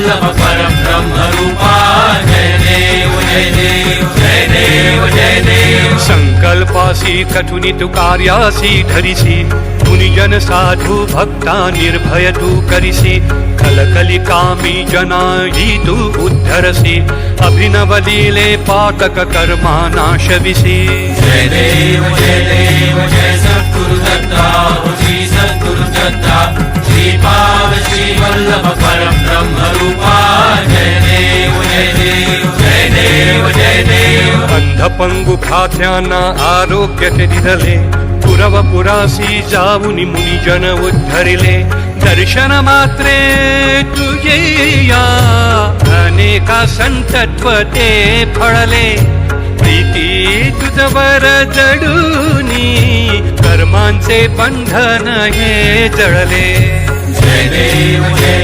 वल्लभ परब्रह्म रूपा जय देव जय देव जय देव जय देव। संकल्पासी कठुनी तू कार्यासी धरिसी मुनिजन साधु भक्ता निर्भय तू करिसी कलकली कामी जना ही तू उद्धरसी अभिनव लीले पातक कर्मा नाशविसी। जय देव जय सद्गुरु दत्ता श्री सद्गुरु दत्ता श्रीपाद श्री वल्लभ परब्रह्म रूपा जय देव जय देव जय देव जय देव। अंधपंगु खात्यांना आरोग्य ते दिले पुरवपुरासी जाऊनी मुनिजन उद्धरिले दर्शन मात्रे तुझे या अनेका संतत्व ते फळले प्रीती तुझवर जडूनी कर्मांचे बंधन हे जळले। जय देव जय